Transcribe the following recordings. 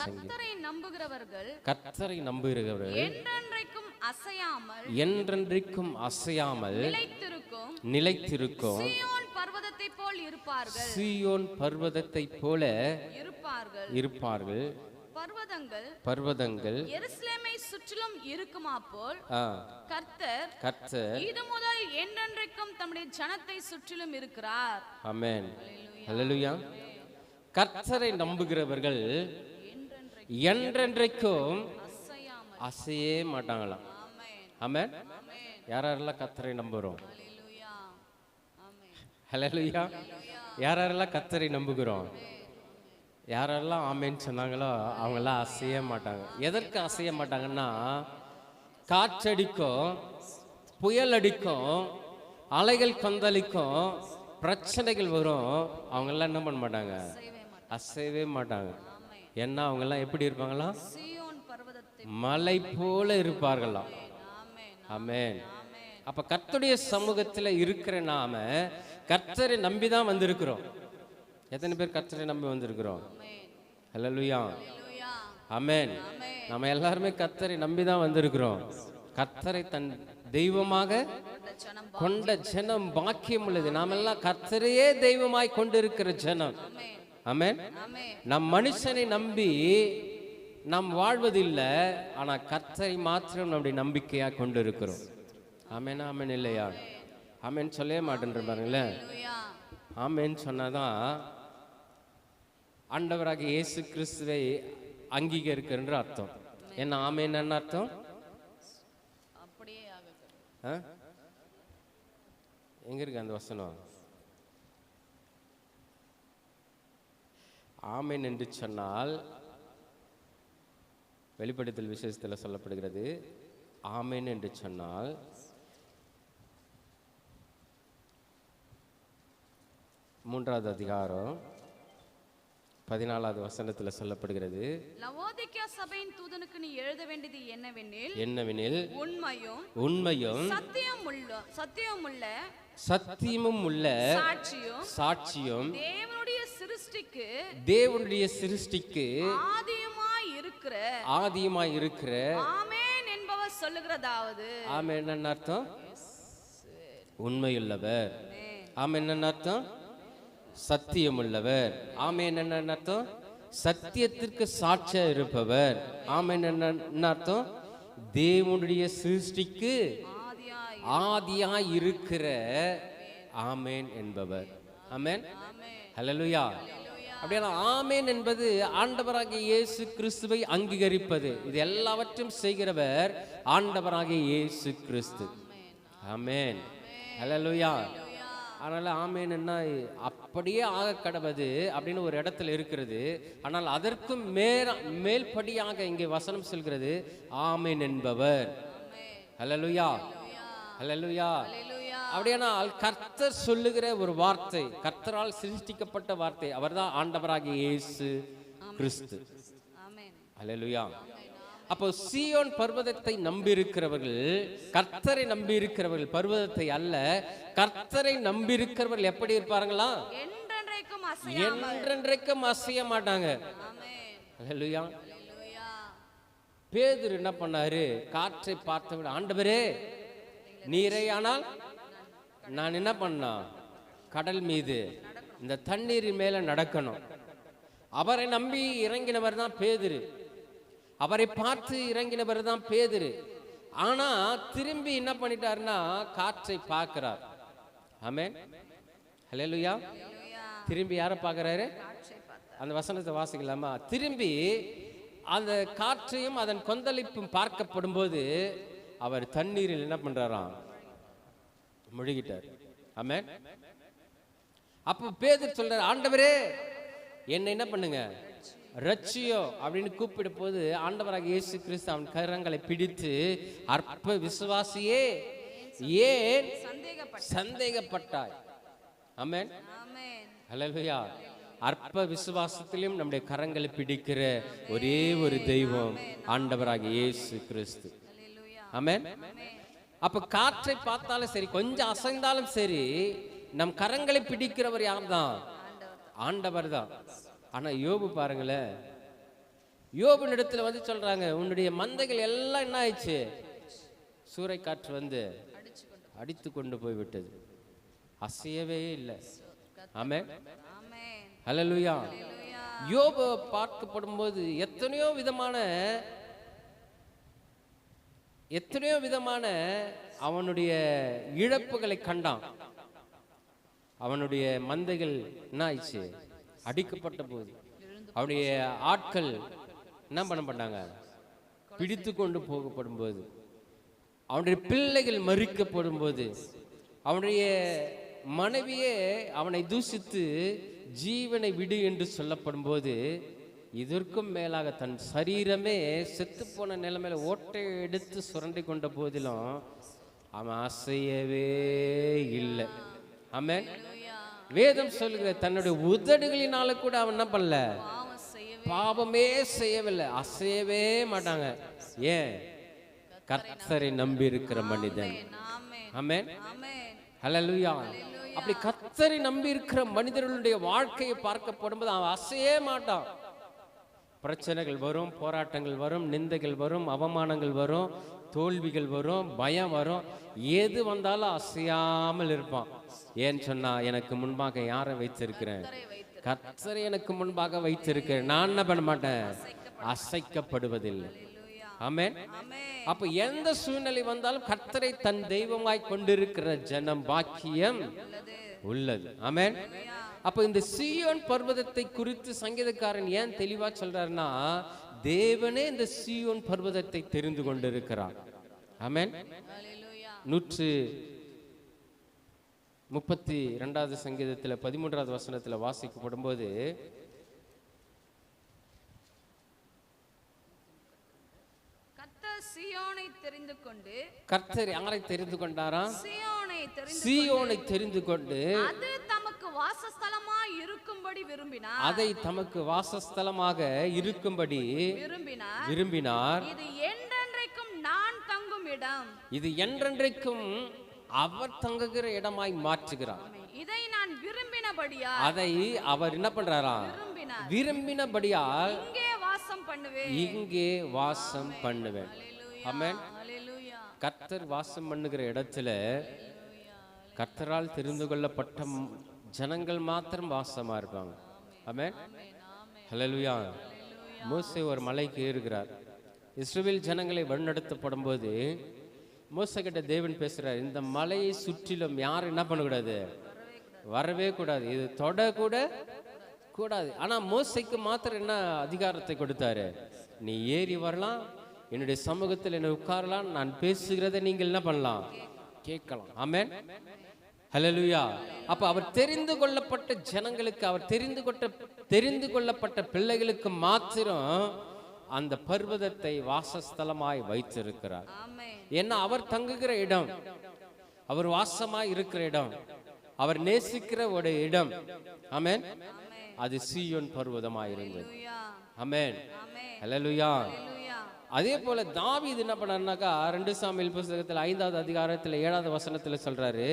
வாசிங்க. கர்த்தரை நம்புகிறவர்கள் கர்த்தரை நம்புகிறவர்கள் என்றென்றைக்கும் அசையாமல் நிலைத்திருக்கும் சீயோன் பர்வதத்தை போல் இருப்பார்கள். சீயோன் பர்வதத்தை போல இருப்பார்கள். பர்வதங்கள் எருசலேமை சுற்றிலும் இருக்குமா போல் கர்த்தர் இது முதல் என்றென்றைக்கும் தம்முடைய ஜனத்தை சுற்றிலும் இருக்கிறார். ஆமென். ஹல்லேலூயா. கர்த்தரை நம்புகிறவர்கள் என்றென்றைக்கும் அசையே மாட்டாங்களாம். ஆமென். யாரெல்லாம் கர்த்தரை நம்புறோம்? ஹல்லேலூயா. யாரெல்லாம் கர்த்தரை நம்புகிறோம்? யாரெல்லாம் ஆமேன்னு சொன்னாங்களோ அவங்கெல்லாம் அசைய மாட்டாங்க. எதற்கு அசைய மாட்டாங்கன்னா, காற்றடிக்கும், புயல் அடிக்கும், அலைகள் கொந்தளிக்கும், பிரச்சனைகள் வரும், அவங்கெல்லாம் என்ன பண்ண மாட்டாங்க? அசையவே மாட்டாங்க. ஏன்னா அவங்கெல்லாம் எப்படி இருப்பாங்களாம்? மலை போல இருப்பார்களாம். ஆமென். அப்ப கர்த்தருடைய சமூகத்துல இருக்கிற நாம கர்த்தரை நம்பிதான் வந்திருக்கிறோம். எத்தனை பேர் கர்த்தரை நம்பி வந்திருக்கிறோம்? ஹல்லேலூயா. ஆமென். நம்ம எல்லாருமே கர்த்தரை நம்பிதான் வந்திருக்கிறோம். கர்த்தரை தன் தெய்வமாக கொண்ட ஜனம் பாக்கியம் உள்ளது. நாமெல்லாம் கர்த்தரையே தெய்வமாய் கொண்டிருக்கிற ஜனம். ஆமென். நம் மனுஷனை நம்பி நாம் வாழ்வதில்லை, ஆனா கர்த்தரை மாத்திரம் நம்முடைய நம்பிக்கையா கொண்டு இருக்கிறோம். ஆமென். ஆமென் இல்லையா? ஆமென் சொல்லவே மாட்டேன்ற பாருங்களேன். ஆமென் சொன்னாதான் ஆண்டவராக இயேசு கிறிஸ்துவை அங்கீகரிக்கின்ற அர்த்தம். என்ன ஆமென் என்ன அர்த்தம்? எங்க இருக்கு அந்த வசனம்? ஆமென் என்று சொன்னால் வெளிப்படுத்தல் விசேஷத்தில் சொல்லப்படுகிறது. ஆமென் என்று சொன்னால் 3வது அதிகாரம் 14வது வசனத்தில் சொல்லப்படுகிறது. லவோதிக்கேயா சபையின் தூதனுக்கு நீ எழுத வேண்டியது என்னவெனில் உண்மையும் சத்தியமும் உள்ள சாட்சியும் தேவனுடைய சிருஷ்டிக்கு ஆதியுமாய் இருக்கிற ஆமென் என்பவர் சொல்லுகிறதாவது. ஆமென் என்ன அர்த்தம்? உண்மையுள்ளவர். ஆமென் என்ன அர்த்தம்? சத்தியம் உள்ளவர். ஆமென் என்ன அர்த்தம்? சத்தியத்திற்கு சாட்சியா இருப்பவர். ஆமென் என்ன அர்த்தம்? தேவனுடைய சிருஷ்டிக்கு ஆதியாய் இருக்கிற ஆமென் என்பவர். ஆமென். ஹல்லேலூயா. அப்படியே ஆமென் என்பது ஆண்டவராகிய இயேசு கிறிஸ்துவை அங்கீகரிப்பது. இது எல்லாவற்றையும் செய்கிறவர் ஆண்டவராகிய இயேசு கிறிஸ்து. ஆமென். ஹல்லேலூயா. அதனால ஆமென் என்ன அப்படியே ஆக கடவது அப்படின்னு ஒரு இடத்துல இருக்கிறது. ஆனால் அதற்கும் மேல்படியாக இங்கே வசனம் சொல்கிறது ஆமென் என்பவர். ஹல்லேலூயா. ஹல்லேலூயா. அப்படியானால் கர்த்தர் சொல்லுகிற ஒரு வார்த்தை, கர்த்தரால் சிருஷ்டிக்கப்பட்ட வார்த்தை, அவர்தான் ஆண்டவராகிய இயேசு கிறிஸ்து. ஹல்லேலூயா. அப்போ சீயோன் பர்வதத்தை நம்பி இருக்கிறவர்கள், கர்த்தரை நம்பி இருக்கிறவர்கள், பர்வதத்தை அல்ல கர்த்தரை நம்பி இருக்கிறவர்கள் எப்படி இருப்பார்களா? என்றென்றைக்கும் அசைய மாட்டாங்க. ஹல்லேலூயா. பேதுரு என்ன பண்ணாரு? காற்றை பார்த்தவிட, ஆண்டவரே நீரே ஆனால் நான் என்ன பண்ணா? கடல் மீது இந்த தண்ணீரின் மேல நடக்கணும். அவரை நம்பி இறங்கினவர் தான் பேதுரு. அவரை பார்த்து இறங்கினவர் தான் பேதுரு. ஆனா திரும்பி என்ன பண்ணிட்டாருன்னா காற்றை பார்க்கிறார். ஆமென். ஹல்லேலூயா. திரும்பி யாரை பார்க்கிறாரு? அந்த வசனத்தை வாசிக்கலாமா? திரும்பி அந்த காற்றையும் அதன் கொந்தளிப்பும் பார்க்கப்படும் போது அவர் தண்ணீரில் என்ன பண்றாராம்? முழுகிட்டார். ஆமென். அப்ப பேதுரு சொல்றாரு, ஆண்டவரே என்ன என்ன பண்ணுங்க, ரட்சியோ அப்படின்னு கூப்பிட போது ஆண்டவராக இயேசு கிறிஸ்து அவன் கரங்களை பிடித்து, அற்ப விசுவாசியே ஏன் சந்தேகப்பட்டாய்? ஆமென். ஹல்லேலூயா. அற்ப விசுவாசத்திலும் நம்முடைய கரங்களை பிடிக்கிற ஒரே ஒரு தெய்வம் ஆண்டவராக இயேசு கிறிஸ்து. ஆமென். அப்ப காற்றை பார்த்தாலும் சரி, கொஞ்சம் அசைந்தாலும் சரி, நம் கரங்களை பிடிக்கிறவர் யார் தான்? ஆண்டவர் தான். ஆனா யோபு பாருங்களேன், யோபின் இடத்துல வந்து சொல்றாங்க, உன்னுடைய மந்தைகள் எல்லாம் என்ன ஆயிடுச்சு, சூறை காற்று வந்து அடித்து கொண்டு போய் விட்டது, அசையவே இல்லை. ஆமென், ஆமென். ஹல்லேலூயா. ஹல்லேலூயா. யோபு பார்க்கப்படும் போது எத்தனையோ விதமான அவனுடைய இழப்புகளை கண்டான். அவனுடைய மந்தைகள் என்ன ஆயிடுச்சு, அடிக்கப்பட்ட போது அவனுடைய ஆட்கள் என்ன பண்ணப்பட்டாங்க, பிடித்து கொண்டு போகப்படும் போது, அவனுடைய பிள்ளைகள் மறிக்கப்படும் போது, அவனுடைய மனைவியே அவனை தூஷித்து ஜீவனை விடு என்று சொல்லப்படும் போது, இதற்கும் மேலாக தன் சரீரமே செத்து போன நிலைமையில ஓட்டை எடுத்து சுரண்டி கொண்ட போதிலும் அவன் அசையவே இல்லை. ஆமென். வேதம் சொல்லுகிற தன்னுடைய உதடுகளினால கூட அவன் என்ன பண்ணல, பாவமே செய்யவில்லை, அசையவே மாட்டாங்க. ஏன்? கர்த்தரை நம்பி இருக்கிற மனிதன். ஆமென், ஹல்லேலூயா. அப்படி கர்த்தரை நம்பி இருக்கிற மனிதர்களுடைய வாழ்க்கையை பார்க்கப்படும்போது அவன் அசையே மாட்டான். பிரச்சனைகள் வரும், போராட்டங்கள் வரும், நிந்தைகள் வரும், அவமானங்கள் வரும், தோல்விகள் வரும், பயம் வரும், எது வந்தாலும் அசையாமல் இருப்பான். ஏன்னு சொன்னா, எனக்கு முன்பாக யாரை வைத்திருக்கிறேன், கர்த்தரை எனக்கு முன்பாக வைத்திருக்கிறேன், நான் என்ன பண்ண மாட்டேன், அசைக்கப்படுவதில்லை. ஆமென். அப்ப எந்த சூழ்நிலை வந்தாலும் கர்த்தரை தன் தெய்வமாய் கொண்டிருக்கிற ஜனம் பாக்கியம் உள்ளது. ஆமென். அப்ப இந்த சீயோன் பர்வதத்தை குறித்து சங்கீதக்காரன் ஏன் தெளிவா சொல்றாருன்னா, தேவனே இந்த சீயோன் பர்வதத்தை தெரிந்து கொண்டிருக்கிறார். ஆமென். 132வது சங்கீதத்தில் 13வது வசனத்தில் வாசிக்கப்படும் போது, கர்த்தர் யாரை தெரிந்து கொண்டாரா, சீயோனை தெரிந்து கொண்டு அது தமக்கு வாசஸ்தலமாய் இருக்கும்படி விரும்பினார், அதை தமக்கு வாசஸ்தலமாக இருக்கும்படி விரும்பினார். இது என்றென்றைக்கும் நான் தங்கும் இடம், இது என்றென்றைக்கும் அவர் தங்குகிற இடமாய் மாற்றுகிறார். இதை நான் விரும்பினபடியால், அதை அவர் என்ன பண்றாரா, விரும்பினபடியால் இங்கே வாசம் பண்ணுவேன், இங்கே வாசம் பண்ணுவேன். ஆமென். கர்த்தர் வாசம் பண்ணுகிற இடத்துல கர்த்தரால் தெரிந்து கொள்ளப்பட்ட ஜனங்கள் மாத்திரம் வாசமா இருப்பாங்க. ஆமென், ஹல்லேலூயா. மோசே ஒரு மலைக்கு ஏறுகிறார். இஸ்ரவேல் ஜனங்களை வழிநடத்தப்படும் போது மோசே கிட்ட தேவன் பேசுறார், இந்த மலையை சுற்றிலும் யாரும் என்ன பண்ணக்கூடாது, வரவே கூடாது, இது தொட கூட கூடாது. ஆனா மோசேக்கு மாத்திரம் என்ன அதிகாரத்தை கொடுத்தாரு, நீ ஏறி வரலாம், என்னுடைய சமூகத்தில் என்ன உட்காரலாம், நான் பேசுகிறத நீங்கள் என்ன பண்ணலாம், கேட்கலாம். ஆமென், ஹல்லேலூயா. அப்ப அவர் தெரிந்து கொள்ளப்பட்ட ஜனங்களுக்கு, அவர் தெரிந்து கொள்ளப்பட்ட பிள்ளைகளுக்கு மாத்திரம் அந்த பர்வதத்தை வாசஸ்தலமாய் வைத்திருக்கிறார். ஏன்னா அவர் தங்குகிற இடம், அவர் வாசமாய் இருக்கிற இடம், அவர் நேசிக்கிற ஒரு இடம். ஆமென். அது சீயோன் பர்வதமாய் இருந்தது. ஆமென், ஹல்லேலூயா. அதே போல தாவீது என்ன பண்ணாருனாக்கா, 2 சாமுவேல் புத்தகத்தில் 5வது அதிகாரத்தில் 7வது வசனத்தில் சொல்றாரு,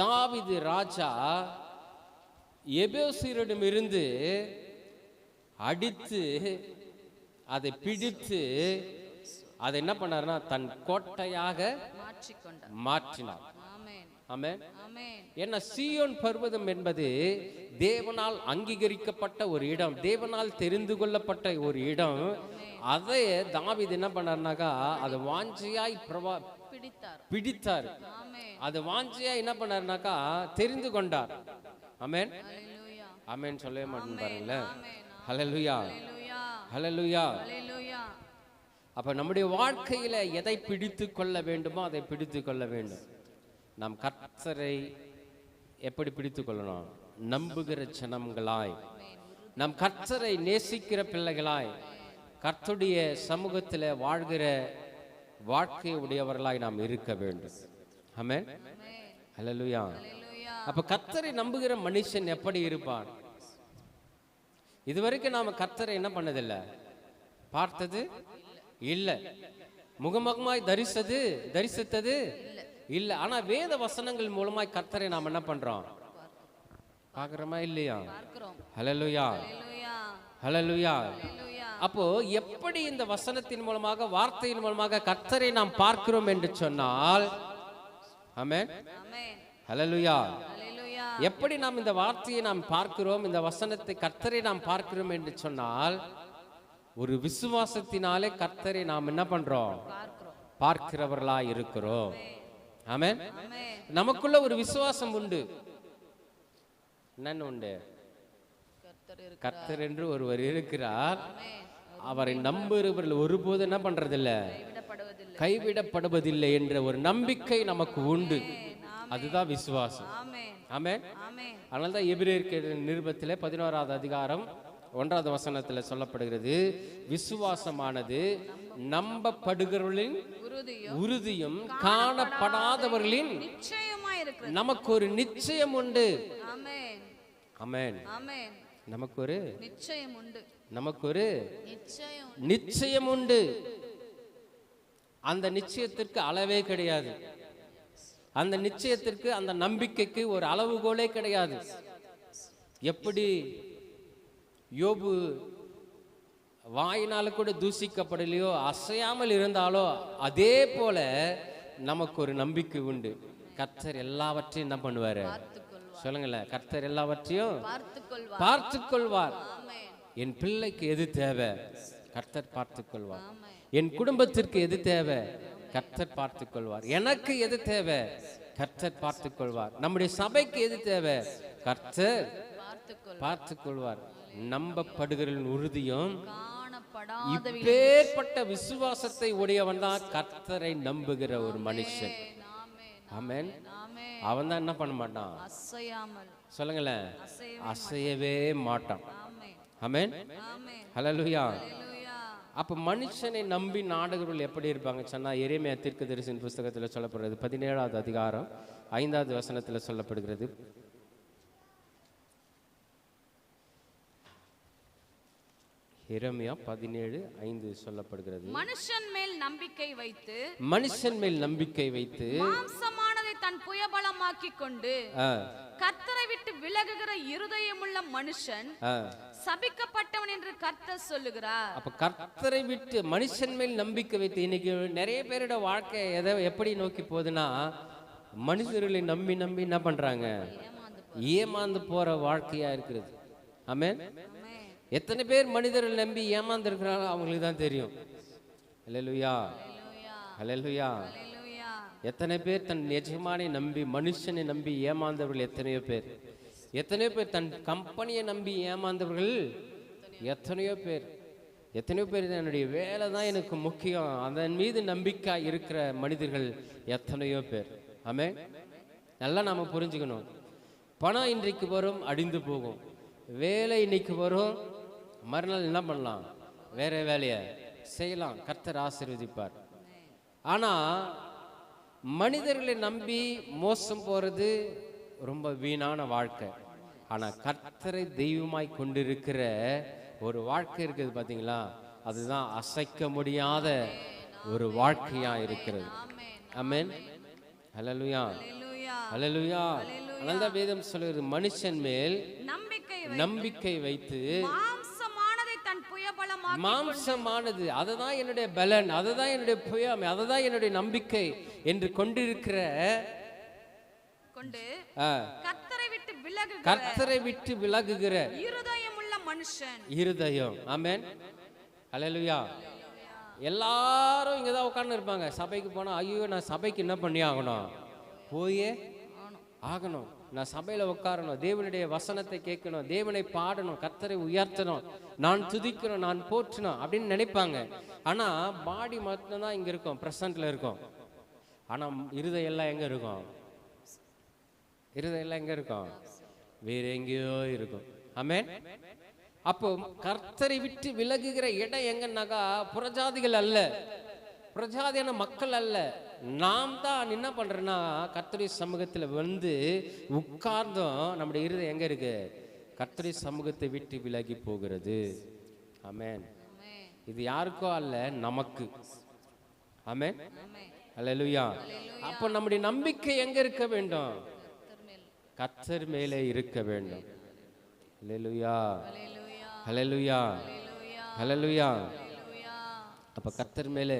தாவீது ராஜா எபேசியரிடம் இருந்து அடித்து அதை பிடித்து அதை என்ன பண்ணாருன்னா தன் கோட்டையாக மாற்றினார். ஆமென். என்ன, சீயோன் பர்வதம் என்பது தேவனால் அங்கீகரிக்கப்பட்ட ஒரு இடம், தேவனால் தெரிந்து கொள்ளப்பட்ட ஒரு இடம். அதை தாவீது என்ன பண்ணாருனாக்கா, அதை வாஞ்சையாய் பிடித்தார். அது வாஞ்சையா என்ன பண்ணாருனாக்கா தெரிந்து கொண்டார். ஆமென், ஆமென் சொல்லவே மாட்டேன்னு பாருங்களேன். ஹல்லேலூயா, ஹல்லேலூயா. அப்ப நம்முடைய வாழ்க்கையில எதை பிடித்து கொள்ள வேண்டுமோ அதை பிடித்து கொள்ள வேண்டும். நாம் கர்த்தரை எப்படி பிடித்து கொள்ளணும், நம்புகிற ஜனங்களாய், நாம் கர்த்தரை நேசிக்கிற பிள்ளைகளாய், கர்த்தருடைய சமூகத்தில் வாழ்கிற வாழ்க்கை உடையவர்களாய் நாம் இருக்க வேண்டும். ஆமென், ஹல்லேலூயா. அப்ப கர்த்தரை நம்புகிற மனுஷன் எப்படி இருப்பான்? இதுவரைக்கும் நாம கர்த்தரை என்ன பண்ணதில்லை, பார்த்தது இல்லை, முகமுகமாய் தரிசித்தது இல்லை. ஆனா வேத வசனங்கள் மூலமாய் கர்த்தரை நாம் என்ன பண்றோம், பார்க்கிறோமா இல்லையா? ஹல்லேலூயா, ஹல்லேலூயா. அப்போ எப்படி இந்த வசனத்தின் மூலமாக வார்த்தையின் மூலமாக கர்த்தரை நாம் பார்க்கிறோம் என்று சொன்னால், ஆமென், ஆமென். ஹல்லேலூயா. ஹல்லேலூயா. எப்படி நாம் இந்த வார்த்தையை நாம் பார்க்கிறோம், இந்த வசனத்தை கர்த்தரை நாம் பார்க்கிறோம் என்று சொன்னால், ஒரு விசுவாசத்தினாலே கர்த்தரை நாம் என்ன பண்றோம், பார்க்கிறோம். பார்க்கிறவர்களா இருக்கிறோம். ஆமென். ஆமென். நமக்குள்ள ஒரு விசுவாசம் உண்டு. என்னன்னு உண்டு? கர்த்தர் இருக்கிறார். கர்த்தர் என்று ஒருவர் இருக்கிறார். ஆமென். அவரை நம்புகிறவர்கள் ஒருபோது என்ன பண்றதில்லை, கைவிடப்படுவதில்லை. கைவிடப்படுவதில்லை என்ற ஒரு நம்பிக்கை நமக்கு உண்டு. ஆமென். அதுதான் விசுவாசம். ஆமென். ஆமென். ஆமென். அதனால தான் எபிரேயர் நிருபத்திலே 11வது அதிகாரம் 1வது வசனத்தில் சொல்லப்படுகிறது, விசுவாசமானது நம்பப்படுகிறவர்களின் உறுதியும் உறுதியும் காணப்படாதவர்களின் நிச்சயமாய் இருக்கிறது. நமக்கு ஒரு நிச்சயம் உண்டு. ஆமென். ஆமென். ஆமென். நமக்கு ஒரு நிச்சயம் உண்டு. நமக்கு ஒரு நிச்சயம். நிச்சயம் உண்டு. அந்த நிச்சயத்திற்கு அளவே கிடையாது. அந்த நிச்சயத்திற்கு, அந்த நம்பிக்கைக்கு ஒரு அளவுகோலே கிடையாது. எப்படி யோபு வாயினால கூட தூசிக்கப்படலையோ, அசையாமல் இருந்தாலோ, அதே போல நமக்கு ஒரு நம்பிக்கை உண்டு. கர்த்தர் எல்லாவற்றையும் என்ன பண்ணுவாரு, சொல்லுங்களேன், கர்த்தர் எல்லாவற்றையும் பார்த்துக்கொள்வார். பார்த்துக்கொள்வார். ஆமென். என் பிள்ளைக்கு எது தேவை, கர்த்தர் பார்த்துக்கொள்வார். ஆமென். என் குடும்பத்திற்கு எது தேவை, கர்த்தர் பார்த்துக்கொள்வார். எனக்கு எது தேவை, கர்த்தர் பார்த்துக்கொள்வார். நம்முடைய சபைக்கு எது தேவை, கர்த்தர் பார்த்துக்கொள். பார்த்துக்கொள்வார். நம்பப்படுகிறவர்களின் உறுதியும் காணப்படாத இப்பேற்பட்ட விசுவாசத்தை உடையவன் தான் கர்த்தரை நம்புகிற ஒரு மனுஷன். ஆமென். ஆமென். ஆமென். அவன் தான் என்ன பண்ண மாட்டான், அசையாமல். சொல்லுங்களேன், அசையவே மாட்டான். ஆமென். ஆமென். ஆமென். ஹல்லேலூயா. ஹல்லேலூயா. அப்ப மனுஷனை நம்பி நாடுகிறவர்கள் எப்படி இருப்பாங்க சொன்னா, எரேமியா தீர்க்கதரிசியின் புஸ்தகத்தில் சொல்லப்படுறது 17வது அதிகாரம் 5வது வசனத்தில் சொல்லப்படுகிறது. எரேமியா 17:5 சொல்லப்படுகிறது, மனுஷன் மேல் நம்பிக்கை வைத்து மனுஷன் மேல் நம்பிக்கை வைத்து மாம்சமானதை தன் புயபலமாக்கிக் கொண்டு ஆ, கர்த்தரை விட்டு விலகுகிற இருதயமுள்ள மனுஷன் ஆ. சபிக்கப்பட்டவன் என்று கர்த்தர் சொல்லுகிறார். அப்ப கர்த்தரை விட்டு மனுஷன் மேல் நம்பிக்கை வைத்து, இன்னைக்கு நிறைய பேரோட வாழ்க்கை எப்படி நோக்கி போகுதுன்னா, மனிதர்களை நம்பி நம்பி என்ன பண்றாங்க, ஏமாந்து போற வாழ்க்கையா இருக்கிறது. ஆமென். ஆமென். எத்தனை பேர் மனிதர்கள் நம்பி ஏமாந்து இருக்கிறாங்க அவங்களுக்கு தான் தெரியும். ஹல்லேலூயா. ஹல்லேலூயா. ஹல்லேலூயா. ஹல்லேலூயா. எத்தனை பேர் தன் எஜமானை நம்பி, மனுஷனை நம்பி ஏமாந்தவர்கள் எத்தனையோ பேர். எத்தனையோ பேர் தன் கம்பெனியை நம்பி ஏமாந்தவர்கள் எத்தனையோ பேர். எத்தனையோ பேர் என்னுடைய வேலை தான் எனக்கு முக்கியம், அதன் மீது நம்பிக்கை இருக்கிற மனிதர்கள் எத்தனையோ பேர். ஆமென். நல்லா நாம புரிஞ்சுக்கணும். பணம் இன்றைக்கு வரும், அடிந்து போகும். வேலை இன்னைக்கு வரும், மறுநாள் என்ன பண்ணலாம், வேற வேலையை செய்யலாம், கர்த்தர் ஆசீர்வதிப்பார். ஆனா மனிதர்களை நம்பி மோசம் போறது ரொம்ப வீணான வாழ்க்கை. ஆனா கர்த்தரை தெய்வமாய் கொண்டிருக்கிற ஒரு வாழ்க்கை இருக்குது பாத்தீங்களா, அதுதான் அசைக்க முடியாத ஒரு வாழ்க்கையா இருக்கிறது. ஆமென். ஹல்லேலூயா. ஹல்லேலூயா. ஹல்லேலூயா. அதனால்தான் வேதம் சொல்லுகிறது, மனுஷன் மேல் நம்பிக்கை வைத்து மாம்சமானதை தன் புயபலமாக்கிக் மாம்சமானது, அதுதான் என்னுடைய பலன், அதுதான் என்னுடைய புயம், அதுதான் என்னுடைய நம்பிக்கை என்று கொண்டிருக்கிற கொண்டு ஆ, கர்த்தரை விட்டு விலகுகிற கர்த்தரை விட்டு விலகுகிற இருதயமுள்ள மனுஷன். இருதயம். ஆமென். ஹல்லேலூயா. எல்லாரும் இங்க தான் உட்கார்ந்து இருப்பாங்க. சபைக்கு போனா, ஐயோ நான் சபைக்கு என்ன பண்ணி ஆகணும், போயே ஆகணும், நான் சபையில உட்காரணும், தேவனுடைய வசனத்தை கேட்கணும், தேவனை பாடணும், கர்த்தரை உயர்த்தணும், நான் துதிக்கணும், நான் போற்றணும் அப்படின்னு நினைப்பாங்க. ஆனா பாடி மட்டும்தான் இங்க இருக்கும், பிரசன்ட்ல இருக்கும். ஆனா இருதயம் எல்லாம் எங்க இருக்கும், இருதயம் எல்லாம் எங்க இருக்கும், வேற எங்கேயோ இருக்கும். ஆமென். அப்போ கர்த்தரை விட்டு விலகுகிற இடம் எங்கன்னாக்கா, புறஜாதிகள் அல்ல, புறஜாதியான மக்கள் அல்ல, நாம் தான் என்ன பண்றோம்னா, கர்த்தருடைய சமூகத்துல வந்து உட்கார்ந்தோம், நம்முடைய இருதயம் எங்க இருக்கு, கர்த்தருடைய சமூகத்தை விட்டு விலகி போகிறது. ஆமென். இது யாருக்கோ அல்ல, நமக்கு. ஆமென். ஹல்லேலூயா. அப்போ நம்முடைய நம்பிக்கை எங்க இருக்க வேண்டும், கர்த்தர் மேலே இருக்க வேண்டும். ஹல்லேலூயா. ஹல்லேலூயா. ஹல்லேலூயா. ஹalleluya. அப்ப கர்த்தர் மேலே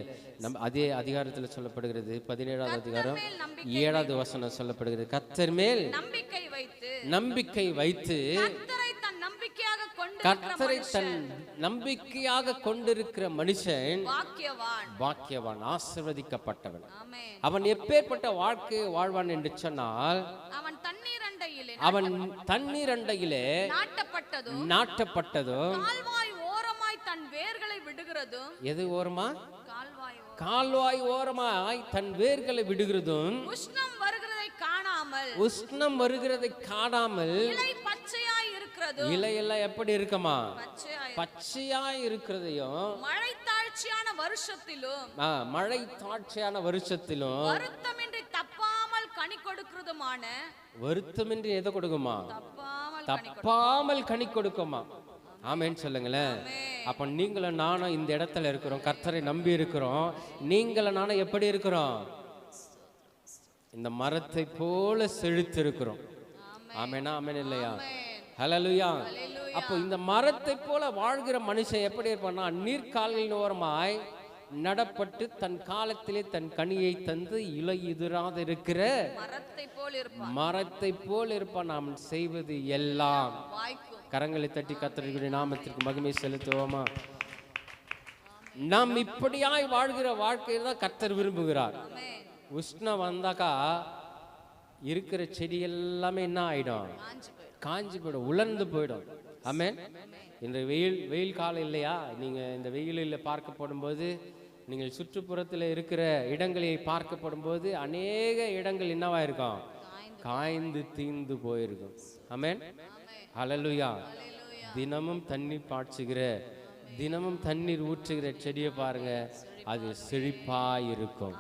அதே அதிகாரத்தில் சொல்லப்படுகிறது, 17வது அதிகாரம் மேல் நம்பிக்கை 7வது வசனம் சொல்லப்படுகிறது. கர்த்தர் மேல் நம்பிக்கை வைத்து நம்பிக்கை வைத்து கர்த்தரை தன் நம்பிக்கையாக கொண்டிருக்கிற கர்த்தரை தன் நம்பிக்கையாக கொண்டிருக்கிற மனுஷன் பாக்கியவான். பாக்கியவான், ஆசீர்வதிக்கப்பட்டவன். ஆமென். அவன் எப்பேற்பட்ட வாழ்க்கை வாழ்வான் என்று சொன்னால், அவன் தண்ணீர் அண்டையிலே அவன் தண்ணீர் அண்டையிலே நாட்டப்பட்டதும் நாட்டப்பட்டதும். கால்வாய் ஓரமாய் தன் வேர்களை விடுகிறதும். எது ஓரமா? கால்வாய் ஓரம். கால்வாய் ஓரமாய் தன் வேர்களை விடுகிறதும். உஷ்ணம் வருகிறதை காணாமல் உஷ்ணம் வருகிறதை காணாமல். இலை பச்சையாய் இருக்கிறதும். இலையெல்லாம் எப்படி இருக்குமா? பச்சையாய். பச்சையாய் இருக்கிறதையும். மழை தாழ்ச்சியான வருஷத்திலும் மழை தாட்சியான வருஷத்திலும் வருத்தமின்றி தப்பாமல் கனி கொடுக்கிறதுமான. வருத்தமின்றி எதை கொடுக்குமா? தப்பாமல் தப்பாமல் கனி கொடுக்குமா? ஆமென் சொல்லுங்களேன். அப்ப நீங்களும் நானும் இந்த இடத்துல இருக்கிறோம், கர்த்தரை நம்பி இருக்கிறோம். நீங்களும் நானும் எப்படி இருக்கிறோம்? இந்த மரத்தை போல செழித்து இருக்கிறோம். ஆமெனா? ஆமென் இல்லையா? ஹல்லேலூயா. அப்போ இந்த மரத்தை போல வாழ்கிற மனுஷன் எப்படி இருப்பான்னா, நீர்க்கால்களின் ஓரமாய் நடப்பட்டு தன் காலத்திலே தன் கனியை தந்து இலை எதிராத இருக்கிற மரத்தை போல் இருப்பான். மரத்தை போல் இருப்பான். நாம் செய்வது எல்லாம். வாய்க்கும். கரங்களை தட்டி கர்த்தருடைய நாமத்திற்கு மகிமை செலுத்துவோமா? நாம் இப்படியாய் வாழ்கிற வாழ்க்கையை தான் கர்த்தர் விரும்புகிறார். உஷ்ணம் வந்தாக்கா இருக்கிற செடி எல்லாமே என்ன ஆயிடும்? காஞ்சி போயிடும், உலர்ந்து போயிடும். ஆமென். இன்று வெயில் காலம் இல்லையா? நீங்கள் இந்த வெயிலில் பார்க்கப்படும் போது, நீங்கள் சுற்றுப்புறத்தில் இருக்கிற இடங்களை பார்க்கப்படும் போது அநேக இடங்கள் என்னவா இருக்கும்? காய்ந்து தீந்து போயிருக்கும். ஆமென். ஹல்லேலூயா. தினமும் தண்ணீர் பாய்ச்சுகிற, தினமும் தண்ணீர் ஊற்றுகிற செடியை பாருங்க, அது செழிப்பாய் இருக்கும்.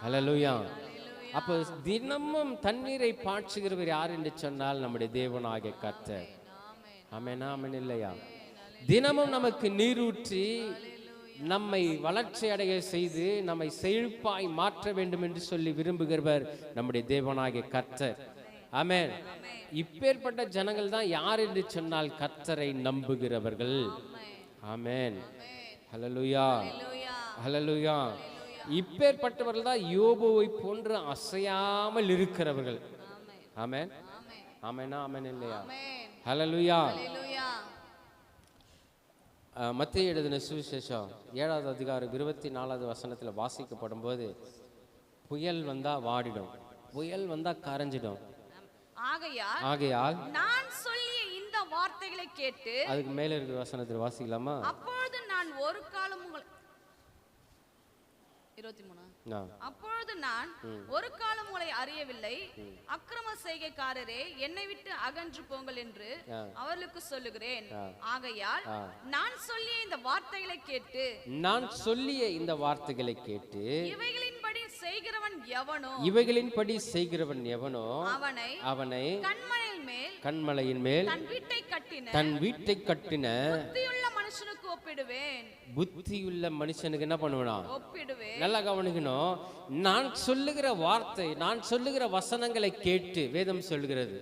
ஹல்லேலூயா. அப்போ தினமும் தண்ணீரை பாய்ச்சுகிறவர் யார் என்று சொன்னால் நம்முடைய தேவனாகிய கர்த்தர். ஆமெனா? ஆமென் இல்லையா? தினமும் நமக்கு நீரூற்றி நம்மை வளர்ச்சி அடைய செய்து நம்மை செழிப்பாய் மாற்ற வேண்டும் என்று சொல்லி விரும்புகிறவர் நம்முடைய தேவனாகிய கர்த்தர். ஆமென். இப்பேற்பட்ட ஜனங்கள் தான் யார் என்று சொன்னால் கர்த்தரை நம்புகிறவர்கள். ஆமென். ஹல்லேலூயா. ஹல்லேலூயா. இப்பேற்பட்டவர்கள் தான் யோபுவை போன்று அசையாமல் இருக்கிறவர்கள். ஆமென். ஆமெனா? ஆமென் இல்லையா? ஹல்லேலூயா. மத்தேயு எழுதின சுவிசேஷம் 7வது அதிகாரம் 24வது வசனத்தில் வாசிக்கப்படும் போது, புயல் வந்தா வாடிடும், புயல் வந்தா கரைஞ்சிடும். ஆகையால் நான் சொல்லிய இந்த வார்த்தைகளை கேட்டு. அதுக்கு மேல இருக்கிற வசனத்தில் வாசிக்கலாமா? அப்பொழுது நான் ஒரு காலம் உங்களை 23. அப்பொழுது நான் ஒரு காலம் உங்களை அறியவில்லை, அக்கிரம செய்கைக்காரரே என்னை விட்டு அகன்று போங்கள் என்று அவர்களுக்கு சொல்லுகிறேன். ஆகையால் நான் சொல்லிய இந்த வார்த்தைகளை கேட்டு, நான் சொல்லிய இந்த வார்த்தைகளை கேட்டு இவைகளின்படி செய்கிறவன் எவனோ, இவைகளின்படி செய்கிறவன் எவனோ அவனை கண்மலையின் மேல் தன் வீட்டை கட்டின புத்தியுள்ள மனுஷனுக்கு ஒப்பிடுவேன். புத்தியுள்ள மனுஷனுக்கு என்ன பண்ணுவனா? ஒப்பிடுவேன். நல்லா கவனிக்கணும். நான் சொல்லுகிற வார்த்தை, நான் சொல்லுகிற வசனங்களை கேட்டு வேதம் சொல்லுகிறது.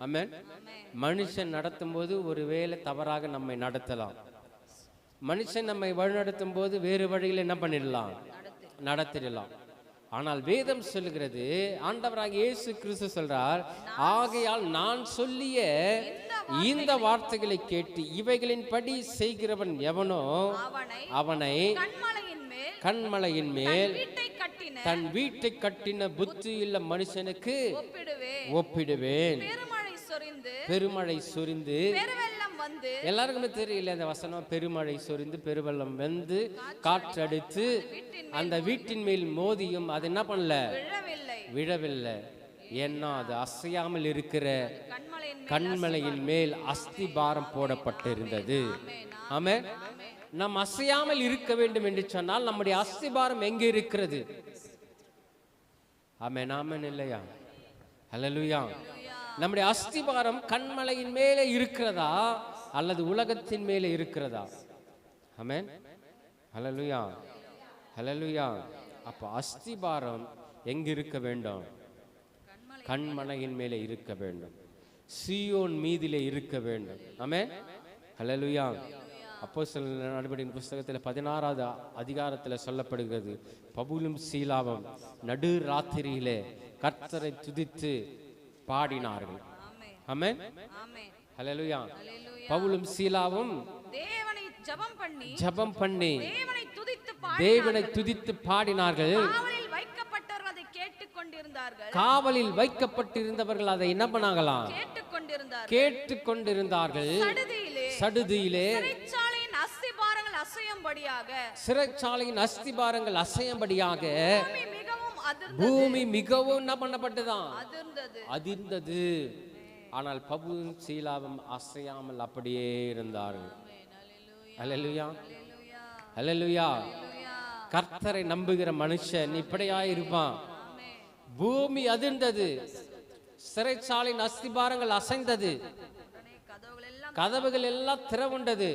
ஆமென். மனுஷன் நடத்தும் போது ஒருவேளை தவறாக நம்மை நடத்தலாம். மனுஷன் நம்மை வழிநடத்தும் போது வேறு வழியில் என்ன பண்ணிடலாம்? நடத்திடலாம். ஆனால் வேதம் சொல்லுகிறது, ஆண்டவராக இயேசு கிறிஸ்து சொல்றார், ஆகையால் நான் சொல்லிய இந்த வார்த்தைகளை கேட்டு இவைகளின்படி செய்கிறவன் எவனோ அவனை கண்மலையின் மேல் தன் வீட்டை கட்டின புத்தியுள்ள மனுஷனுக்கு ஒப்பிடுவேன். பெருமழை சொரிந்து, எல்லாருக்குமே தெரியல அந்த வசனம். பெருமழை சொரிந்து பெருவெள்ளம் வந்து காற்றடித்து அந்த வீட்டின் மேல் மோதியும் அது என்ன பண்ணல? விழவில்லை. ஏன்னா அது அசையாமல் இருக்கிற கண்மலையின் மேல் அஸ்திபாரம் போடப்பட்டிருந்தது. ஆமென். நாம் அசையாமல் இருக்க வேண்டும் என்று சொன்னால் நம்முடைய அஸ்திபாரம் எங்கே இருக்கிறது? ஆமென். ஆமென் இல்லையா? ஹல்லேலூயா. நம்முடைய அஸ்திபாரம் கண்மலையின் மேலே இருக்கிறதா அல்லது உலகத்தின் மேலே இருக்கிறதா? ஆமென். ஹல்லேலூயா. ஹல்லேலூயா. அப்ப அஸ்திபாரம் எங்கு இருக்க வேண்டும்? கண்மலையின் மேலே இருக்க வேண்டும். சீயோன் மீதிலே இருக்க வேண்டும். ஆமென். ஹல்லேலூயா. அப்போஸ்தலர் நடவடிக்கையின் புஸ்தகத்தில் 16வது அதிகாரத்தில் சொல்லப்படுகிறது, பவுலும் சீலாவும் நடு ராத்திரியிலே கர்த்தரை துதித்து பாடினார்கள். ஆமென். ஹல்லேலூயா. பவுலும் சீலாவும் தேவனை ஜெபம் பண்ணி தேவனை துதித்து பாடினார்கள். காவலில் வைக்கப்பட்டிருந்தவர்கள் அதை என்ன பண்ணாங்களாம்? கேட்டுக்கொண்டிருந்தார்கள். சடுதியிலே சிறைச்சாலையின் அஸ்திபாரங்கள் அசையும்படியாக பூமி மிகவும் என்ன பண்ணப்பட்டதாம்? அதிர்ந்தது. ஆனால் பவுலும் சீலாவும் அசையாமல் அப்படியே இருந்தார்கள். அல்லேலூயா, அல்லேலூயா. கர்த்தரை நம்புகிற மனுஷன் இப்படியா இருப்பான். பூமி அதிர்ந்தது, சிறைச்சாலையின் அஸ்திபாரங்கள் அசைந்தது, கதவுகள் எல்லாம் திறவுண்டது,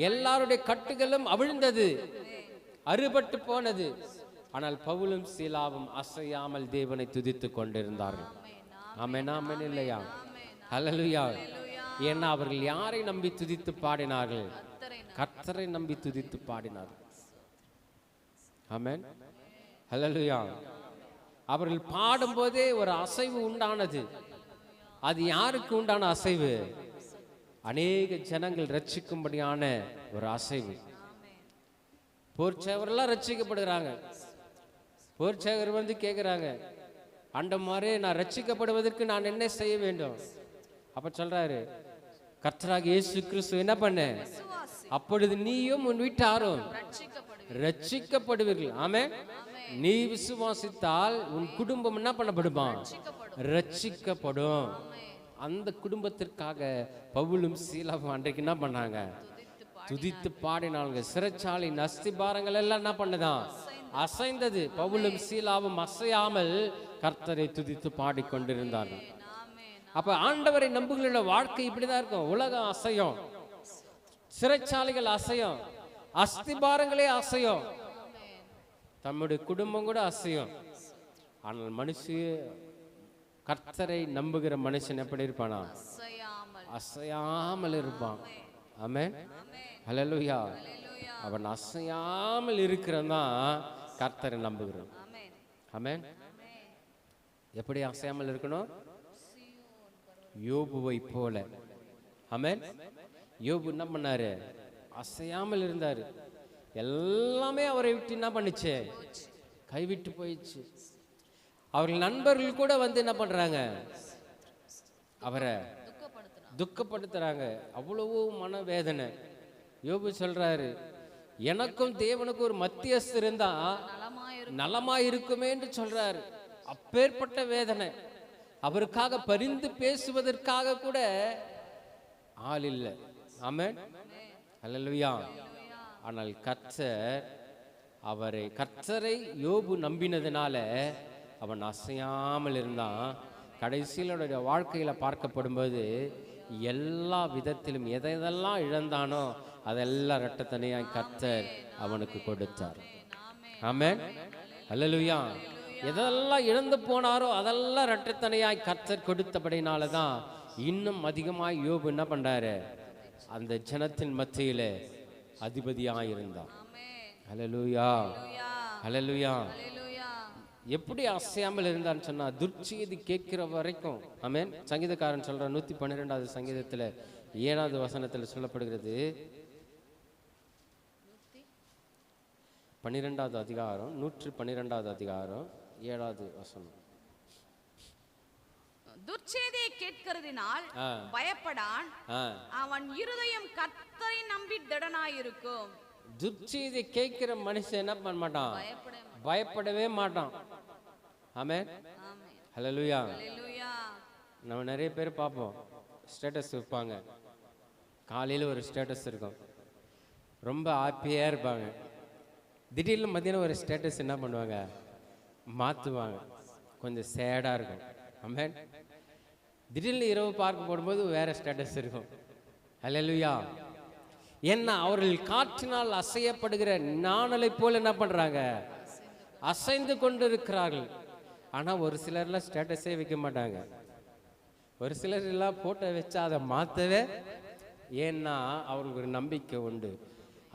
எல்லாருடைய கட்டுகளும் அவிழ்ந்தது, அறுபட்டு போனது. ஆனால் பவுலும் சீலாவும் அசையாமல் தேவனை துதித்துக் கொண்டிருந்தார்கள். ஆமென், ஆமென் இல்லையா? ஹல்லேலூயா. ஏன்னா அவர்கள் யாரை நம்பி துதித்து பாடினார்கள்? கர்த்தரை நம்பி துதித்து பாடினார்கள். ஆமென், ஹல்லேலூயா. அவர்கள் பாடும்போதே ஒரு அசைவு உண்டானது. அது யாருக்கு உண்டான அசைவு? அநேக ஜனங்கள் ரட்சிக்கும்படியான ஒரு அசைவு. போர்ச்சேவரெல்லாம் ரட்சிக்கப்படுகிறாங்க. போர்ச்சேவர் வந்து கேட்குறாங்க, ஆண்டவரே, நான் ரட்சிக்கப்படுவதற்கு நான் என்ன செய்ய வேண்டும்? அப்ப சொல்றாரு, கர்த்தராகிய இயேசு கிறிஸ்து என்ன பண்ண, அப்பொழுது நீயும் உன் வீட்டாரும் ரட்சிக்கப்படுவீர்கள். ஆமென். நீ விசுவாசித்தால் உன் குடும்பம் என்ன பண்ணப்படுமா? ரட்சிக்கப்படும். அந்த குடும்பத்திற்காக பவுலும் சீலாவும் அன்றைக்கு என்ன பண்ணாங்க? துதித்து பாடினாங்க. சிறைச்சாலையின் அஸ்திபாரங்கள் எல்லாம் என்ன பண்ணதான்? அசைந்தது. பவுலும் சீலாவும் அசையாமல் கர்த்தரை துதித்து பாடிக்கொண்டிருந்தார்கள். அப்ப ஆண்டவரை நம்புகிற வாழ்க்கை இப்படிதான் இருக்கும். உலகம் அசையும், சிறைச்சாலைகள் அசையும், அஸ்திபாரங்களே அசையும், தம்முடைய குடும்பம் கூட அசையும். ஆனால் கர்த்தரை நம்புகிற மனுஷன் எப்படி இருப்பானா? அசையாமல் இருப்பான். ஆமென், ஹல்லேலூயா. அவன் அசையாமல் இருக்கிறதான் கர்த்தரை நம்புகிறான். ஆமென். எப்படி அசையாமல் இருக்கணும்? யோபுவை போல. ஆமென். யோபு என்ன பண்ணாரு? அசையாமல் இருந்தாரு. எல்லாமே அவரை விட்டு என்ன பண்ணுச்சு? கைவிட்டு போயிடுச்சு. அவர்கள் நண்பர்கள் கூட வந்து என்ன பண்றாங்க? அவரை துக்கப்படுத்துறாங்க. அவ்வளவு மனவேதனை. யோபு சொல்றாரு, எனக்கும் தேவனுக்கும் ஒரு மத்தியஸ்தர் இருந்தா நலமா இருக்குமே என்று சொல்றாரு. அப்பேற்பட்ட வேதனை. அவருக்காக பரிந்து பேசுவதற்காக கூட ஆள் இல்லை. ஆமென், அல்லேலூயா. ஆனால் கர்த்தரை யோபு நம்பினதுனால அவன் அசையாமல் இருந்தான். கடைசியில வாழ்க்கையில பார்க்கப்படும்போது எல்லா விதத்திலும் எதெல்லாம் இழந்தானோ அதெல்லாம் இரட்டத்தனையாய் கர்த்தர் அவனுக்கு கொடுத்தார். ஆமென், அல்லேலூயா. எதெல்லாம் இழந்து போனாரோ அதெல்லாம் இரட்டத்தனையாய் கர்த்தர் கொடுத்தபடினாலதான் இன்னும் அதிகமாய் யோபு என்ன பண்றாரு? அந்த ஜனத்தின் மத்தியில அதிபதியாய் இருந்தார். அல்லேலூயா, அல்லேலூயா. எப்படி அசையாமல் இருந்தான்னு சொன்னா, துர்ச்செய்தி கேட்கிற வரைக்கும். ஆமென். சங்கீதக்காரன் சொல்ற 112வது சங்கீதத்துல 7வது வசனத்துல சொல்லப்படுகிறது. 12வது அதிகாரம் 112வது அதிகாரம் 7வது வசனம். துர்ச்செய்தியை கேட்கிறதினால் பயப்படான், அவன் இருதயம் கர்த்தரை நம்பி திடனாயிருக்கும். துர்ச்செய்தி கேட்கிற மனுஷன் என்ன பண்ண மாட்டான்? பயப்படவே மாட்டான். ஆமென், ஹல்லேலூயா. நம்ம நிறைய பேர் பார்ப்போம், ஸ்டேட்டஸ் வைப்பாங்க. காலையில் ஒரு ஸ்டேட்டஸ் இருக்கும், ரொம்ப ஹாப்பியாக இருப்பாங்க. திடீர்னு மத்தியானம் ஒரு ஸ்டேட்டஸ் என்ன பண்ணுவாங்க? மாற்றுவாங்க, கொஞ்சம் சேடாக இருக்கும். ஆமென். திடீர்னு இரவு பார்க்க போடும்போது வேற ஸ்டேட்டஸ் இருக்கும். ஹல்லேலூயா. ஏன்னா அவர்கள் காற்றினால் அசையப்படுகிற நாணலை போல என்ன பண்றாங்க? அசைந்து கொண்டு இருக்கிறார்கள். ஆனா ஒரு சிலர்லாம் ஸ்டேட்டஸே வைக்க மாட்டாங்க. ஒரு சிலர் எல்லாம் போட்டோ வச்சா அதை மாத்தவே ஏன்னா அவருக்கு ஒரு நம்பிக்கை உண்டு.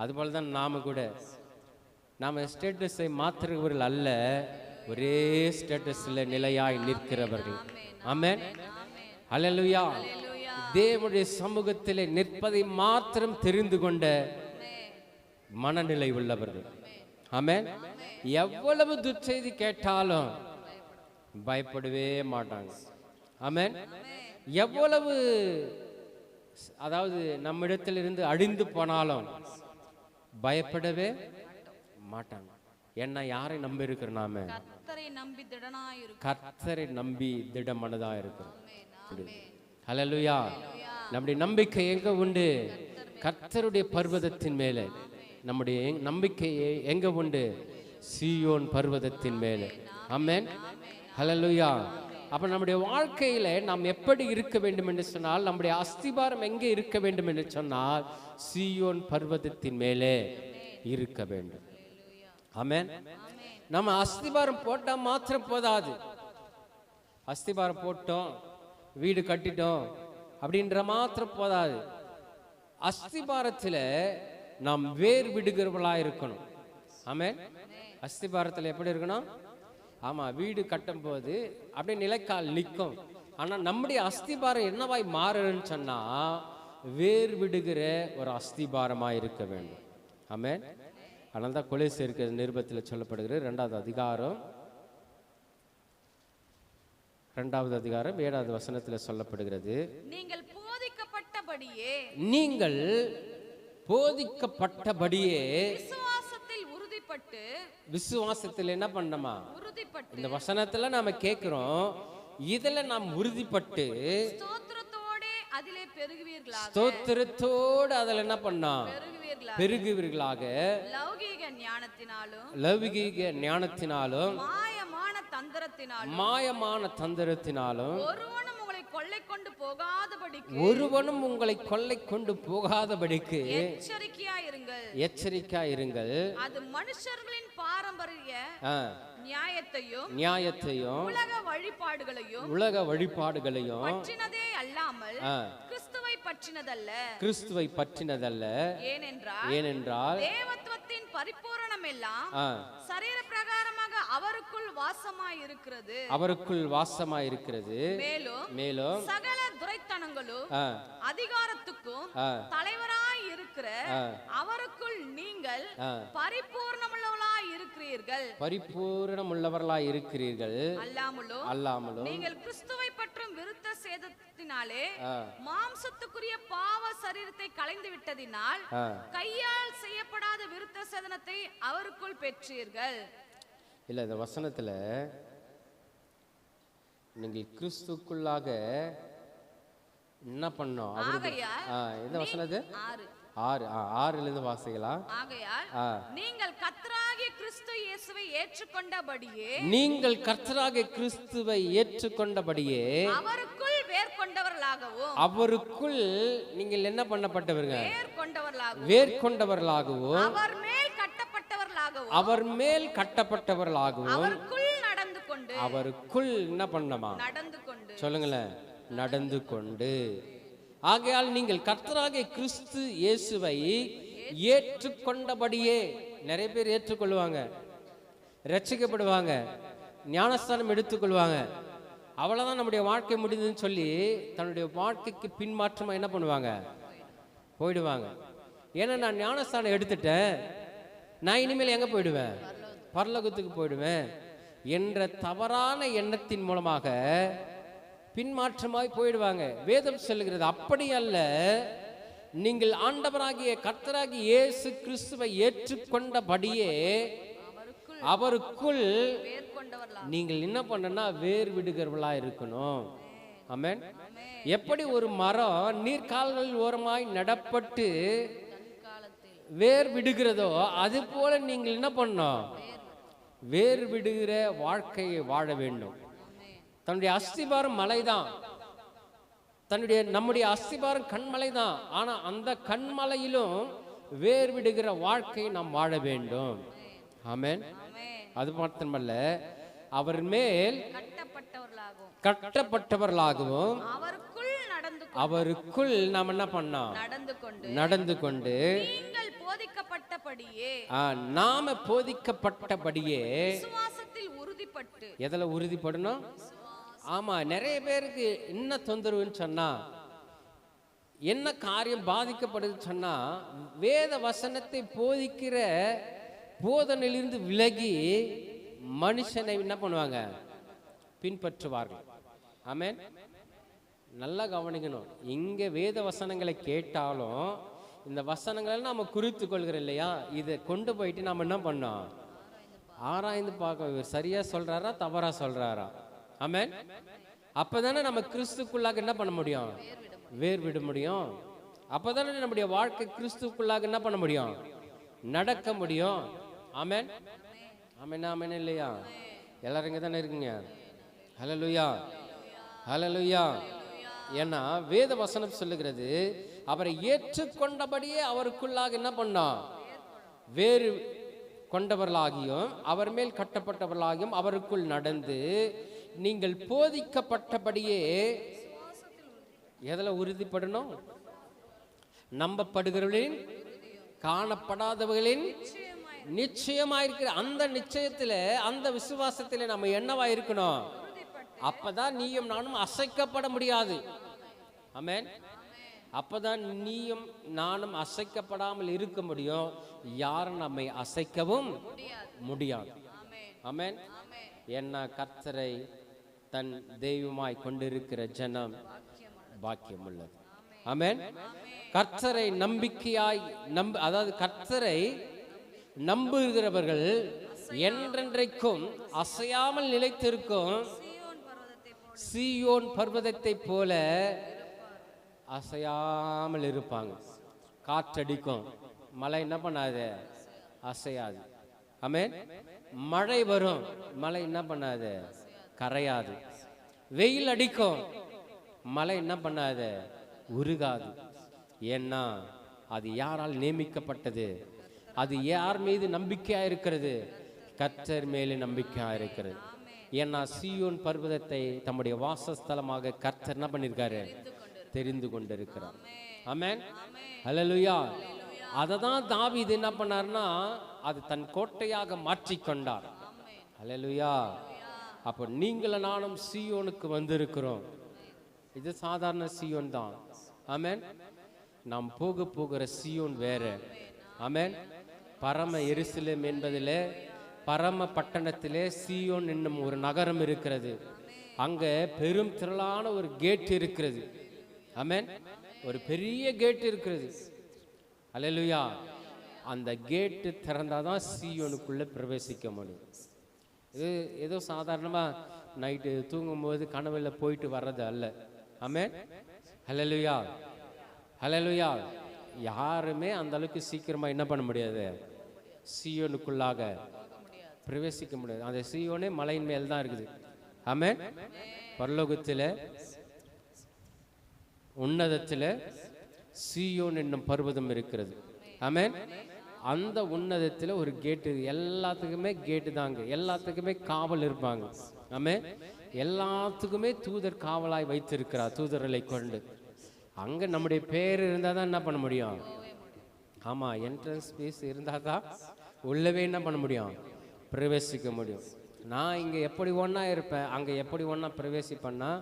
அதுபோல தான் நாம கூட நாம் ஸ்டேட்டஸை மாற்றுகிறவர்கள் அல்ல, ஒரே ஸ்டேட்டஸில் நிலையாய் நிற்கிறவர்கள். ஆமென், அல்லேலூயா. தேவனுடைய சமூகத்திலே நிற்பதை மாத்திரம் தெரிந்து கொண்ட மனநிலை உள்ளவர்கள். ஆமென். எவ்வளவு துர்ச்செய்தி கேட்டாலும் பயப்படவே மாட்டாங்க. ஆமென். எவ்வளவு அதாவது நம்மிடத்திலிருந்து அழிந்து போனாலும் பயப்படவே மாட்டாங்க. என்ன யாரை நம்பி இருக்கிற நாம? கர்த்தரை நம்பி திடனாயிருக்கிறோம். கர்த்தரை நம்பி திடமனதா இருக்கிறோம். ஹல்லேலூயா. நம்முடைய நம்பிக்கை எங்க உண்டு? கர்த்தருடைய பர்வதத்தின் மேலே. நம்முடைய நம்பிக்கை எங்க உண்டு? சீயோன் பர்வதத்தின் மேலே. ஆமென், ஹல்லேலூயா. அப்ப நம்முடைய வாழ்க்கையில நாம் எப்படி இருக்க வேண்டும் என்று சொன்னால், நம்முடைய அஸ்திபாரம் எங்கே இருக்க வேண்டும் என்று சொன்னால் சீயோன் பர்வதத்தின் மேலே இருக்க வேண்டும். ஆமென். நம்ம அஸ்திபாரம் போட்டா மாத்திரம் போதாது. அஸ்திபாரம் போட்டோம், வீடு கட்டிட்டோம் அப்படின்ற மாத்திரம் போதாது. அஸ்திபாரத்தில் நாம் வேர் விடுகிறவர்களா இருக்கணும். ஆமென். அஸ்திபாரத்தில் எப்படி இருக்கணும்? ஆமா, வீடு கட்டும் போது அப்படியே நிலைக்கால் நிற்கும். ஆனா நம்முடைய அஸ்திபாரம் என்னவாய் மாறுன்னு சொன்னா வேர் விடுகிற ஒரு அஸ்திபாரமா இருக்க வேண்டும். ஆமென். அதனால தான் கொலோசியர் நிருபத்தில் சொல்லப்படுகிறது 2வது அதிகாரம் 7வது வசனத்தில் சொல்லப்படுகிறது, நீங்கள் போதிக்கப்பட்டபடியே விசுவாசத்தில் உறுதிப்பட்டு. விசுவாசத்தில் என்ன பண்ணணுமா? உறுதிப்பட்டு. இந்த வசனத்துல நாம கேட்கிறோம், இதுல நாம் உறுதிப்பட்டு ஸ்தோத்திரத்தோடு அதிலே பெருகுவீர்களாக. ஸ்தோத்திரத்தோடு அதில் என்ன பண்ணா? பெருகுவீர்களாக. லௌகிக ஞானத்தினாலும் மாயமான தந்திரத்தினாலும் ஒருவனும் உங்களை கொள்ளை கொண்டு போகாதபடிக்கு எச்சரிக்கையாயிருங்கள். அது மனுஷர்களின் பாரம்பரிய நியாயத்தையும் உலக வழிபாடுகளையும் பற்றினதே அல்லாமல் கிறிஸ்துவை பற்றினதல்ல. ஏனென்றால் தேவத்துவத்தின் பரிபூரணம் எல்லாம் சரீர பிரகாரமாக அவருக்குள் வாசமாயிருக்கிறது. மேலும் சகல துரைத்தனங்களும் அதிகாரத்துக்கும் தலைவராய் இருக்கிற அவருக்குள் நீங்கள் பரிபூரணமுள்ளவர்களாய் இருக்கிறீர்கள். அல்லாமலும் நீங்கள் கிறிஸ்துவை பற்றும் விருத்த சேதத்தினாலே மாம்சத்துக்குரிய பாவ சரீரத்தை களைந்து விட்டதினால் கையால் செய்யப்படாத விருத்த சேதனத்தை அவருக்குள் பெற்றீர்கள். இல்ல, இந்த வசனத்துல நீங்கள் கிறிஸ்துக்குள்ளாக என்ன பண்ணோம்? இந்த வசனத்து 6 வாசிக்கலாம். நீங்கள் கர்த்தராகிய கிறிஸ்து இயேசுவை ஏற்றுக்கொண்டபடியே அவருக்குள் நீங்கள் என்ன பண்ணப்பட்டவர்கள்? வேர் கொண்டவர்களாகவும் அவர் மேல் கட்டப்பட்டவர்களாகவும் அவருக்குள் என்ன பண்ணமா? சொல்லுங்களேன், நடந்து கொண்டு. ஆகையால் நீங்கள் கர்த்தராகிய கிறிஸ்து இயேசுவை ஏற்றுக்கொண்டபடியே. நிறைய பேர் ஏற்றுக்கொள்வாங்க, ரட்சிக்கப்படுவாங்க, ஞானஸ்தானம் எடுத்துக்கொள்வாங்க, அவ்வளவுதான் நம்முடைய வாழ்க்கை முடிந்ததுன்னு சொல்லி தன்னுடைய வாழ்க்கைக்கு பின்மாற்றமா என்ன பண்ணுவாங்க? போயிடுவாங்க. ஏன்னா நான் ஞானஸ்தானம் எடுத்துட்டேன், நான் இனிமேல் எங்க போயிடுவேன்? பரலோகத்துக்கு போயிடுவேன் என்ற தவறான எண்ணத்தின் மூலமாக பின்மாற்றமாய் போயிடுவாங்க. வேதம் சொல்லுகிறது அப்படி அல்ல. நீங்கள் ஆண்டவராகிய கர்த்தராகிய இயேசு கிறிஸ்துவை ஏற்றுக்கொண்டபடியே அவருக்குள் நீங்கள் என்ன பண்ணனா வேர் விடுகிறவர்களா இருக்கணும். ஆமென். எப்படி ஒரு மரம் நீர்க்கால்கள் ஓரமாய் நடப்பட்டு வேர் விடுகிறதோ அது போல நீங்கள் என்ன பண்ணணும்? வேர் விடுகிற வாழ்க்கையை வாழ வேண்டும். தன்னுடைய அஸ்திபாரம் மலைதான், நம்முடைய அஸ்திபாரம் கண்மலை தான். ஆனா அந்த கண்மலையிலும் வேர் விடுகிற வாழ்க்கையை நாம் வாழ வேண்டும். ஆமென். அது மாத்திரமல்ல, அவர் மேல் கட்டப்பட்டவர்களாகவும் அவருக்குள் நாம் என்ன பண்ணோம்? நடந்து கொண்டு நீங்கள் போதிக்கப்பட்டபடியே நாம போதிக்கப்பட்டபடியே விசுவாசத்தில் உறுதிப்பட்டு. எதுல உறுதிப்படணும்? ஆமா, நிறைய பேருக்கு என்ன தொந்தரவுன்னு சொன்னா, என்ன காரியம் பாதிக்கப்படுதுன்னு சொன்னா, வேத வசனத்தை போதிக்கிற போதனையிலிருந்து விலகி மனுஷனை என்ன பண்ணுவாங்க? பின்பற்றுவார்கள். ஆமென். நல்லா கவனிக்கணும். இங்க வேத வசனங்களை கேட்டாலும் இந்த வசனங்களை நாம குறித்து கொள்கிறோம் இல்லையா, இதை கொண்டு போயிட்டு நாம என்ன பண்ணோம்? ஆராய்ந்து பார்க்க, இவர் சரியா சொல்றாரா தவறா சொல்றாரா? ஆமென். அப்பதானே நம்ம கிறிஸ்துக்குள்ளாக என்ன பண்ண முடியும்? வேர் விட முடியும். அப்பதானே நம்முடைய வாழ்க்கை கிறிஸ்துக்குள்ளாக என்ன பண்ண முடியும்? நடக்க முடியும். ஆமென். ஆமென். ஆமென் இல்லையா? எல்லாரும் இங்க தானே இருக்கீங்க? ஹல்லேலூயா, ஹல்லேலூயா. ஏன்னா வேத வசனம் சொல்லுகிறது, அவரை ஏற்றுக்கொண்டபடியே அவருக்குள்ளாக என்ன பண்ணோம்? வேறு கொண்டவர்களாகியும் அவர் மேல் கட்டப்பட்டவர்களாகியும் அவருக்குள் நடந்து நீங்கள் போதிக்கப்பட்டபடியே எதில் உறுதிப்படணும்? நம்பப்படுகிறவர்களின் காணப்படாதவர்களின் நிச்சயமாயிருக்கிற அந்த நிச்சயத்தில், அந்த விசுவாசத்தில் நம்ம என்னவா இருக்கணும்? அப்பதான் நீயும் நானும் அசைக்கப்பட முடியாது. ஆமென். அப்பதான் நீயும் நானும் அசைக்கப்படாமல் இருக்க முடியும். யாரும் நம்மை அசைக்கவும் முடியாது. ஆமென். என்ன கர்த்தரை தன் தெய்வமாய் கொண்டிருக்கிற ஜனம் பாக்கியம் உள்ளது. ஆமென். கர்த்தரை நம்பிக்கையாய் அதாவது கர்த்தரை நம்புகிறவர்கள் என்றென்றைக்கும் அசையாமல் நிலைத்திருக்கும் சீயோன் பர்வதத்தை போல அசையாமல் இருப்பாங்க. காற்றடிக்கும், மழை என்ன பண்ணாது? அசையாது. ஆமென். மழை வரும், மழை என்ன பண்ணாது? கரையாது. வெயில் அடிக்கும், மழை என்ன பண்ணாது? உருகாது. ஏன்னா அது யாரால் நியமிக்கப்பட்டது? அது யார் மீது நம்பிக்கையா இருக்கிறது? கர்த்தர் மேலே நம்பிக்கையா இருக்கிறது. ஏன்னா சீயோன் பர்வதத்தை தம்முடைய வாசஸ்தலமாக கர்த்தர் என்ன பண்ணிருக்காரு? தெரிந்து கொண்டிருக்கிறார். ஆமென். ஹல்லேலூயா. அததான் தாவீது என்ன பண்ணார்னா, அது தன் கோட்டையாக மாற்றிக்கொண்டார். ஹல்லேலூயா. அப்போ நீங்களும் நானும் சீயோனுக்கு வந்திருக்கிறோம். இது சாதாரண சீயோன் தான். ஆமென். நாம் போகிற சீயோன் வேற. ஆமென். பரம எருசலேம் என்பதிலே, பரம பட்டணத்திலே சீயோன் என்னும் ஒரு நகரம் இருக்கிறது. அங்க பெரும் திரளான ஒரு கேட் இருக்கிறது. ஆமென். ஒரு பெரிய கேட் இருக்கிறது. அல்லேலூயா. அந்த கேட்டு திறந்தாதான் சீயோனுக்குள்ள பிரவேசிக்க முடியும். இது ஏதோ சாதாரணமா நைட்டு தூங்கும்போது கனவுல போயிட்டு வர்றது அல்ல. ஆமென். அல்லேலூயா, அல்லேலூயா. யாருமே அந்த அளவுக்கு சீக்கிரமா என்ன பண்ண முடியாது? சீயோனுக்குள்ளாக பிரவேசிக்க முடியாது. அந்த சீயோனே மலையின் மேல் தான் இருக்குது. ஆமென். பரலோகத்தில் உன்னதத்தில் சீயோன் என்னும் பர்வதம் இருக்கிறது. ஆமென். அந்த உன்னதத்தில் ஒரு கேட்டு, எல்லாத்துக்குமே கேட்டு தாங்க, எல்லாத்துக்குமே காவல் இருப்பாங்க. ஆமென். எல்லாத்துக்குமே தூதர் காவலாய் வைத்திருக்கிறார், தூதர்களை கொண்டு. அங்கே நம்முடைய பேர் இருந்தால் தான் என்ன பண்ண முடியும்? ஆமாம், என்ட்ரன்ஸ் ஃபீஸ் இருந்தால் தான் உள்ளவே என்ன பண்ண முடியும்? பிரவேசிக்க முடியும். நான் இங்கே எப்படி ஒன்றா இருப்பேன், அங்கே எப்படி ஒன்றா பிரவேசிப்பேன்னா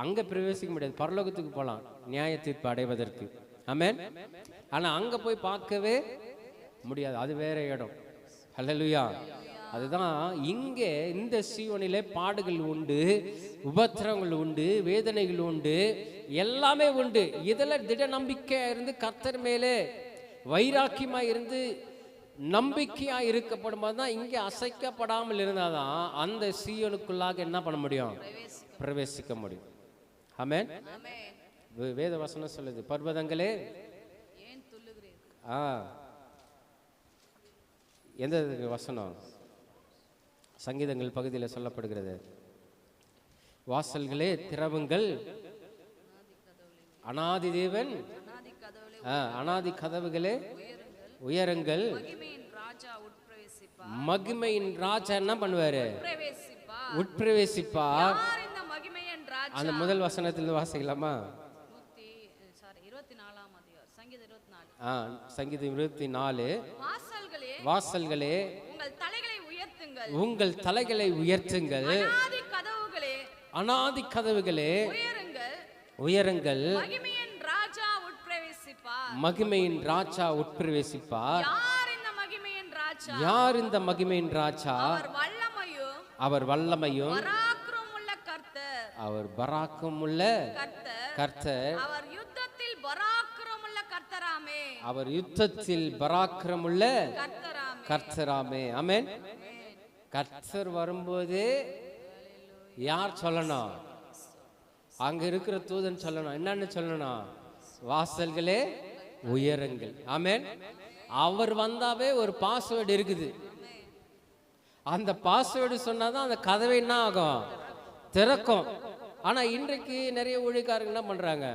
அங்கே பிரவேசிக்க முடியாது. பரலோகத்துக்கு போகலாம் நியாய தீர்ப்பு அடைவதற்கு. ஆமென். ஆனால் அங்கே போய் பார்க்கவே முடியாது, அது வேற இடம். ஹல்லேலூயா. அதுதான் இங்கே இந்த சீயோனிலே பாடுகள் உண்டு, உபத்திரங்கள் உண்டு, வேதனைகள் உண்டு, எல்லாமே உண்டு. இதில் திட நம்பிக்கையா இருந்து கர்த்தர் மேலே வைராக்கியமா இருந்து நம்பிக்கையா இருக்கப்படும் போது தான், இங்கே அசைக்கப்படாமல் இருந்தாதான் அந்த சீயோனுக்குள்ளாக என்ன பண்ண முடியும்? பிரவேசிக்க முடியும். ஆமென். வேத வசனம் சொல்லுது, பர்வதங்களே எந்த வசனம்? சங்கீதங்கள் பகுதியில் சொல்லப்படுகிறது. வாசல்களே திறவுங்கள், அநாதி தேவன் அநாதி கதவுகளே உயரங்கள், மகிமையின் ராஜா என்ன பண்ணுவாரு? உட்பிரவேசிப்பார். அந்த முதல் வசனத்தில் வாசிக்கலாமா? சங்கீதம் 24. வாசல்களே வாசல்களே உங்கள் தலைகளை உயர்த்துங்கள், உங்கள் தலைகளை உயர்த்துங்கள், அநாதி கதவுகளே அநாதி கதவுகளே உயருங்கள், உயருங்கள், மகிமையின் ராஜா உட்பிரவேசிப்பார். மகிமையின் ராஜா உட்பிரவேசிப்பார். யார் இந்த மகிமையின் ராஜா? யார் இந்த மகிமையின் ராஜா? அவர் வல்லமையும் அவர் வல்லமையும் பராக்கிரமுள்ள கர்த்தர். அவர் பராக்கிரமுள்ள கர்த்தர். கர்த்தர். அவர் யுத்தத்தில் பராக்கிரமுள்ள கர்த்தராமே. அவர் யுத்தத்தில் பராக்கிரமுள்ள கர்த்தராமே. கர்த்தராமே. ஆமென். கர்த்தர் வரும்போது யார் சொல்லணும்? அங்க இருக்கிற தூதன் சொல்லணும். என்னன்னு சொல்லணும்? வாசல்களே உயருங்கள். ஆமென். அவர் வந்தாவே ஒரு பாஸ்வேர்டு இருக்குது. அந்த பாஸ்வேர்டு சொன்னாதான் அந்த கதவை என்ன ஆகும்? திறக்கும். ஆனா இன்றைக்கு நிறைய ஊழியக்காரங்க என்ன பண்றாங்க?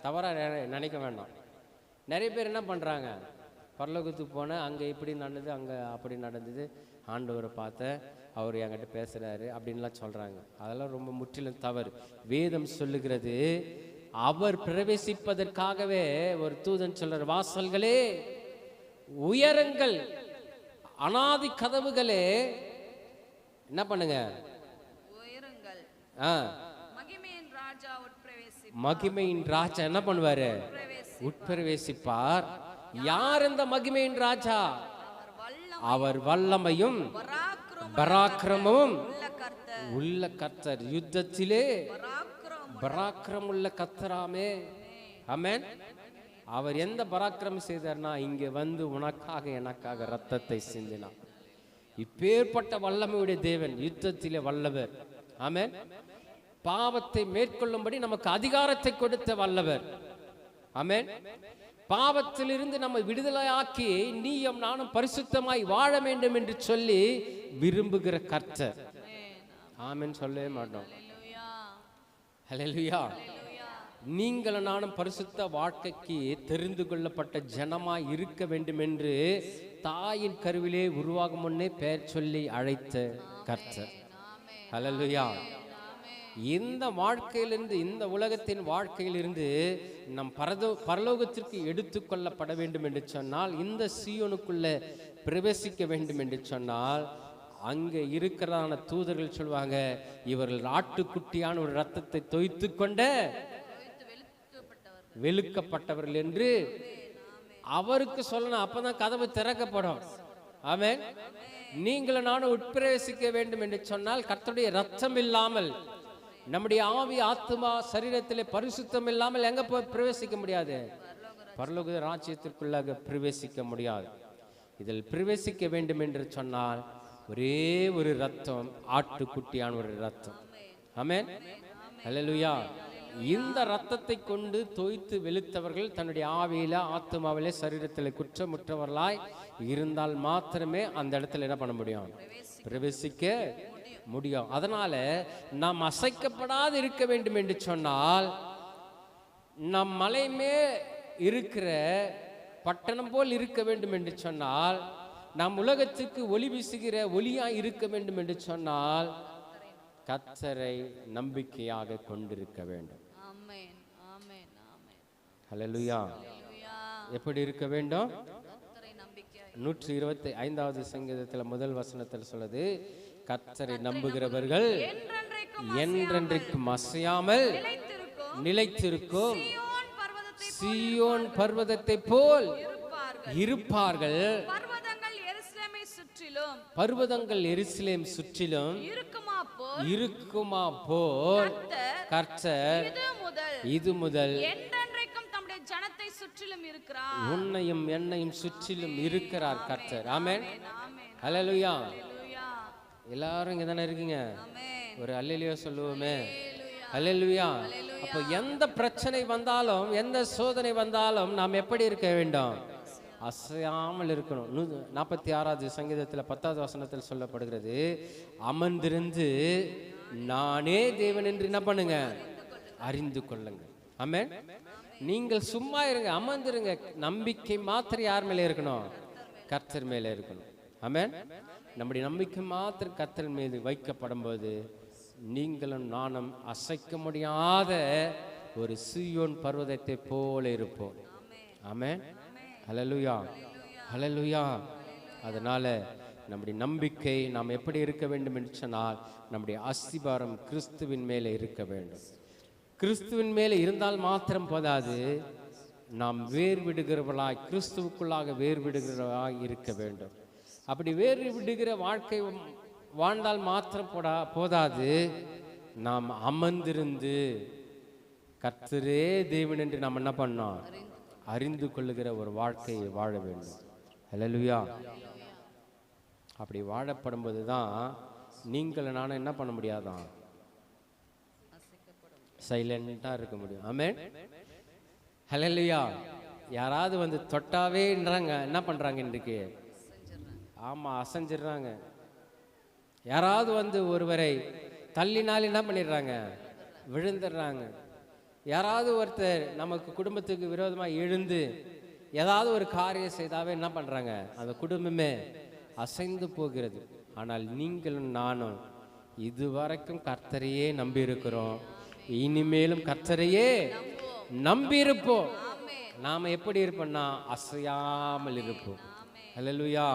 தவறா நினைக்க வேண்டாம். நிறைய பேர் என்ன பண்றாங்க? பரலோகத்துக்கு போன அங்க இப்படி நடந்தது, அங்க அப்படி நடந்தது, ஆண்டவரை பார்த்தேன், அவர் என்கிட்ட பேசுறாரு அப்படின்லாம் சொல்றாங்க. அதெல்லாம் ரொம்ப முற்றிலும் தவறு. வேதம் சொல்லுகிறது, அவர் பிரவேசிப்பதற்காகவே ஒரு தூதன் சொல்ற, வாசல்களே உயருங்கள், அநாதி கதவுகளே என்ன பண்ணுங்க? உயருங்கள். மகிமையின் ராஜா உட்பிரவேசிப்பார். மகிமையின் ராஜா என்ன பண்ணுவாரு? உட்பிரவேசிப்பார். யார் இந்த மகிமையின் ராஜா? அவர் வல்லமையும் பராக்கிரமும் உள்ள கர்த்தர். யுத்தத்திலே பராக்கிரமுள்ள கர்த்தராமே. ஆமென். அவர் எந்த பராக்கிரமம் செய்தார்னா, இங்க வந்து உனக்காக எனக்காக ரத்தத்தை சிந்தினார். இப்பேற்பட்ட வல்லமையுடைய தேவன் யுத்தத்திலே வல்லவர். ஆமென். பாவத்தை மேற்கொள்ளும்படி நமக்கு அதிகாரத்தை கொடுத்த வல்லவர். ஆமென். பாவத்திலிருந்து நம்ம விடுதலையாக்கி நீயும் நானும் பரிசுத்தமாய் வாழ வேண்டும் என்று சொல்லி விரும்புகிற கர்த்தர். ஆமென். சொல்லவே மாட்டோம். ஹல்லேலூயா. நீங்களும் நானும் பரிசுத்த வாழ்க்கைக்கு தெரிந்து கொள்ளப்பட்ட ஜனமாய் இருக்க வேண்டும் என்று தாயின் கருவிலே உருவாகும் முன்னே பெயர் சொல்லி அழைத்த கர்த்தர். ஹல்லேலூயா. இந்த வாழ்க்கையிலிருந்து, இந்த உலகத்தின் வாழ்க்கையிலிருந்து நம் பரலோகத்திற்கு எடுத்துக்கொள்ளப்பட வேண்டும் என்று சொன்னால், இந்த சீயோனுக்குள்ள பிரவேசிக்க வேண்டும் என்று சொன்னால், அங்கே இருக்கிறதான தூதர்கள் சொல்லுவாங்க, இவர்கள் ஆட்டுக்குட்டியான ஒரு ரத்தத்தை தோய்த்து கொண்ட வெளுக்கப்பட்டவர்கள் என்று அவருக்கு சொல்லணும். அப்பதான் கதவு திறக்கப்படும். ஆமென். நீங்களும் நானும் உட்பிரவேசிக்க வேண்டும் என்று சொன்னால், கர்த்தருடைய ரத்தம் இல்லாமல், நம்முடைய ஆவி ஆத்மா சரீரத்திலே பரிசுத்தம் இல்லாமல் எங்க போய் பிரவேசிக்க முடியாது? பரலோக ராஜ்யத்திற்குள்ளாக பிரவேசிக்க முடியாது. இதில் பிரவேசிக்க வேண்டும் என்று சொன்னால் ஒரே ஒரு ரத்தம், ஆட்டுக்குட்டியான ஒரு ரத்தம். ஆமென். ஹல்லேலூயா. இந்த ரத்தத்தை கொண்டு தோய்த்து வெளுத்தவர்கள் தன்னுடைய ஆவியில ஆத்மாவிலே சரீரத்தில் குற்றமுற்றவர்களாய் இருந்தால் மாத்திரமே அந்த இடத்துல என்ன பண்ண முடியும்? பிரவேசிக்க முடியும். அதனால நாம் அசைக்கப்படாது இருக்க வேண்டும் என்று சொன்னால், நம் மலைமே இருக்கிற பட்டணம் போல் இருக்க வேண்டும் என்று சொன்னால், நாம் உலகத்துக்கு ஒளி வீசுகிற ஒளியாய் இருக்க வேண்டும் என்று சொன்னால், கர்த்தரை நம்பிக்கையாக கொண்டிருக்க வேண்டும். ஹல்லேலூயா. எப்படி இருக்க வேண்டும்? 125வது சங்கீதத்தில் முதல் வசனத்தில் சொல்லுது, கர்த்தரை நம்புகிறவர்கள் என்றென்றைக்கும் அசையாமல் நிலைத்திருக்கும் சீயோன் பர்வதத்தை போல் இருப்பார்கள். பர்வதங்கள் எருசலேம் சுற்றிலும் இருக்குமா போல் கர்த்தர் இது முதல் ஜனத்தை சுற்றிலும் இருக்கிறார். உன்னையும் என்னையும் சுற்றிலும் இருக்கிறார் கர்த்தர். ஆமென். ஹல்லேலூயா. எல்லாரும் இங்க தானே இருக்கீங்க? ஒரு அல்லேலூயா சொல்லுவோமே. ஹல்லேலூயா. அப்போ எந்த பிரச்சனை வந்தாலும், எந்த சோதனை வந்தாலும் நாம் எப்படி இருக்க வேண்டும்? அசையாமல் இருக்கணும். 46வது சங்கீதத்தில் 10வது வசனத்தில் சொல்லப்படுகிறது, அமர்ந்திருந்து நானே தேவன் என்று என்ன பண்ணுங்க? அறிந்து கொள்ளுங்க. ஆமென். நீங்கள் சும்மா இருங்க, அமர்ந்திருங்க. நம்பிக்கை மாத்திரம் யார் மேலே இருக்கணும்? கர்த்தர் மேலே இருக்கணும். ஆமென். நம்முடைய நம்பிக்கை மாத்திரம் கர்த்தர் மீது வைக்கப்படும் போது நீங்களும் நானும் அசைக்க முடியாத ஒரு சீயோன் பர்வதத்தை போல இருப்போம். ஆமென். ஹல்லேலூயா, ஹல்லேலூயா. அதனால நம்முடைய நம்பிக்கை நாம் எப்படி இருக்க வேண்டும் என்று சொன்னால், நம்முடைய அஸ்திபாரம் கிறிஸ்துவின் மேலே இருக்க வேண்டும். கிறிஸ்துவின் மேலே இருந்தால் மாத்திரம் போதாது, நாம் வேர் விடுகிறவர்களாய், கிறிஸ்துவுக்குள்ளாக வேர் விடுகிறவர்களாய் இருக்க வேண்டும். அப்படி வேர் விடுகிற வாழ்க்கை வாழ்ந்தால் மாத்திரம் போதாது, நாம் அமர்ந்திருந்து கர்த்தரே தேவன் என்று நாம் என்ன பண்ணோம், அறிந்து கொள்ளுகிற ஒரு வாழ்க்கையை வாழ வேண்டும். ஹல்லேலூயா. அப்படி வாழப்படும்போது தான் நீங்கள் நானும் என்ன பண்ண முடியாதான், சைலண்டா இருக்க முடியும். ஆமென். ஹல்லேலூயா. யாராவது வந்து தொட்டாவேன்றாங்க, என்ன பண்றாங்க இன்றைக்கு? ஆமா, அசைஞ்சிடுறாங்க. யாராவது வந்து ஒருவரை தள்ளினால் என்ன பண்ணிடுறாங்க, விழுந்துடுறாங்க. யாராவது ஒருத்தர் நமக்கு குடும்பத்துக்கு விரோதமாக எழுந்து ஏதாவது ஒரு காரியம் செய்தாவே என்ன பண்றாங்க, அந்த குடும்பமே அசைந்து போகிறது. ஆனால் நீங்களும் நானும் இதுவரைக்கும் கர்த்தரையே நம்பி இருக்கிறோம், இனிமேலும் கர்த்தரையே நம்பி இருப்போம். நாம எப்படி இருப்போம்னா அசையாமல் இருப்போம். ஹல்லேலூயா.